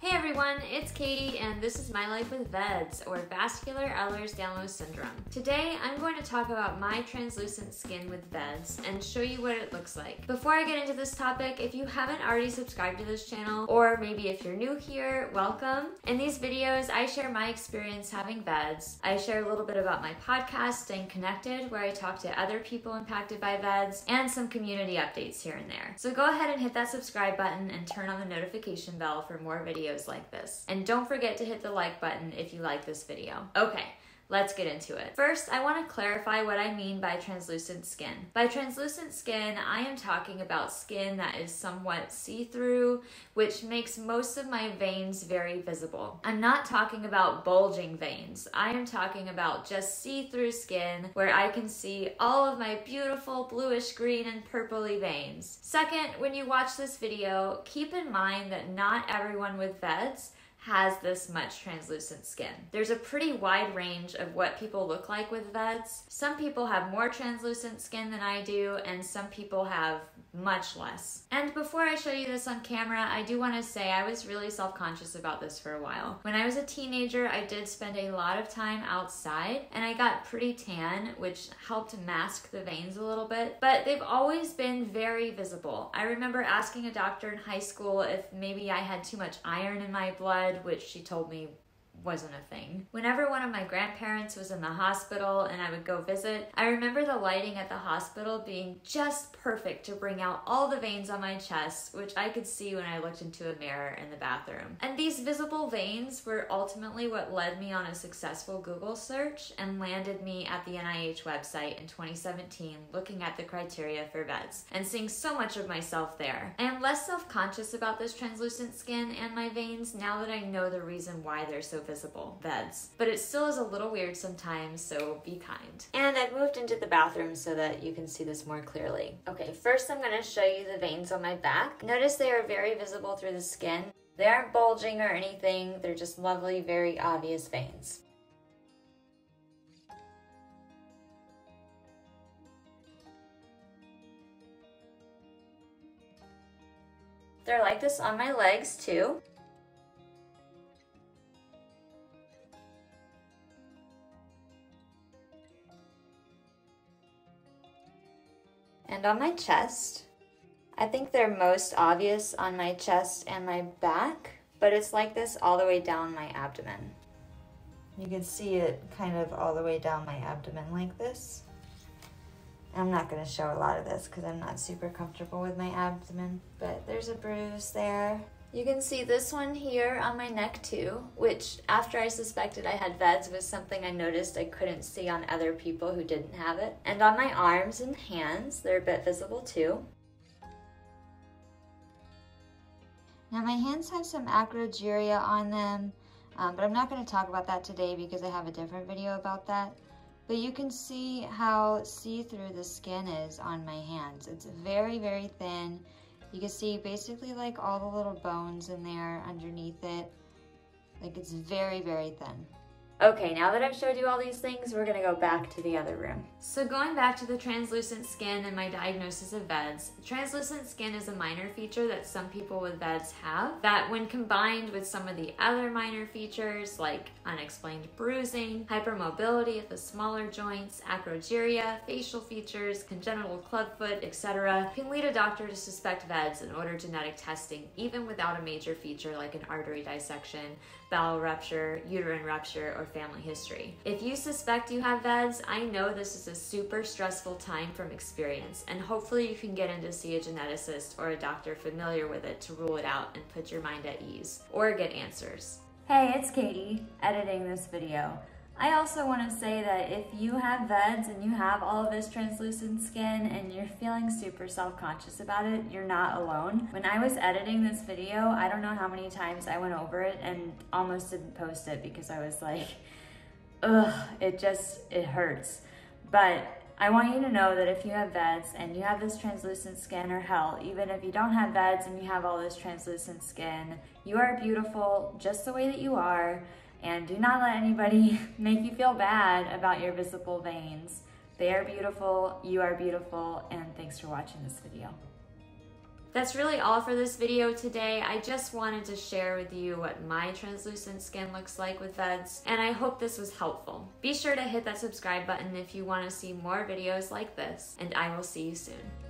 Hey everyone, it's Katie and this is my life with VEDS, or Vascular Ehlers-Danlos syndrome. Today I'm going to talk about my translucent skin with VEDS and show you what it looks like. Before I get into this topic, if you haven't already subscribed to this channel, or maybe if you're new here, welcome. In these videos, I share my experience having VEDS. I share a little bit about my podcast, Staying Connected, where I talk to other people impacted by VEDS, and some community updates here and there. So go ahead and hit that subscribe button and turn on the notification bell for more videos like this. And don't forget to hit the like button if you like this video. Okay, let's get into it. First, I want to clarify what I mean by translucent skin. By translucent skin, I am talking about skin that is somewhat see-through, which makes most of my veins very visible. I'm not talking about bulging veins. I am talking about just see-through skin where I can see all of my beautiful bluish green and purpley veins. Second, when you watch this video, keep in mind that not everyone with VEDS has this much translucent skin. There's a pretty wide range of what people look like with VEDS. Some people have more translucent skin than I do, and some people have much less. And before I show you this on camera, I do want to say I was really self-conscious about this for a while. When I was a teenager, I did spend a lot of time outside, and I got pretty tan, which helped mask the veins a little bit, but they've always been very visible. I remember asking a doctor in high school if maybe I had too much iron in my blood, which she told me wasn't a thing. Whenever one of my grandparents was in the hospital and I would go visit, I remember the lighting at the hospital being just perfect to bring out all the veins on my chest, which I could see when I looked into a mirror in the bathroom. And these visible veins were ultimately what led me on a successful Google search and landed me at the NIH website in 2017 looking at the criteria for VEDS and seeing so much of myself there. I am less self-conscious about this translucent skin and my veins now that I know the reason why they're so visible, VEDS. But it still is a little weird sometimes, so be kind. And I've moved into the bathroom so that you can see this more clearly. Okay, first I'm going to show you the veins on my back. Notice they are very visible through the skin. They aren't bulging or anything, they're just lovely, very obvious veins. They're like this on my legs too. And on my chest. I think they're most obvious on my chest and my back, but it's like this all the way down my abdomen. You can see it kind of all the way down my abdomen like this. I'm not going to show a lot of this because I'm not super comfortable with my abdomen, but there's a bruise there. You can see this one here on my neck too, which after I suspected I had VEDS was something I noticed I couldn't see on other people who didn't have it. And on my arms and hands, they're a bit visible too. Now my hands have some acrogyria on them, but I'm not going to talk about that today because I have a different video about that. But you can see how see-through the skin is on my hands. It's very, very thin. You can see basically like all the little bones in there underneath it. Like it's very, very thin. Okay, now that I've showed you all these things, we're gonna go back to the other room. So going back to the translucent skin and my diagnosis of VEDS, translucent skin is a minor feature that some people with VEDS have, that when combined with some of the other minor features like unexplained bruising, hypermobility at the smaller joints, acrogyria, facial features, congenital clubfoot, etc., can lead a doctor to suspect VEDS and order genetic testing even without a major feature like an artery dissection, bowel rupture, uterine rupture, or family history. If you suspect you have VEDS, I know this is a super stressful time from experience, and hopefully you can get in to see a geneticist or a doctor familiar with it to rule it out and put your mind at ease, or get answers. Hey, it's Katie, editing this video. I also want to say that if you have VEDS and you have all of this translucent skin and you're feeling super self-conscious about it, you're not alone. When I was editing this video, I don't know how many times I went over it and almost didn't post it because I was like, ugh, it hurts. But I want you to know that if you have VEDS and you have this translucent skin, or hell, even if you don't have VEDS and you have all this translucent skin, you are beautiful just the way that you are. And do not let anybody make you feel bad about your visible veins. They are beautiful, you are beautiful, and thanks for watching this video. That's really all for this video today. I just wanted to share with you what my translucent skin looks like with VEDS, and I hope this was helpful. Be sure to hit that subscribe button if you want to see more videos like this, and I will see you soon.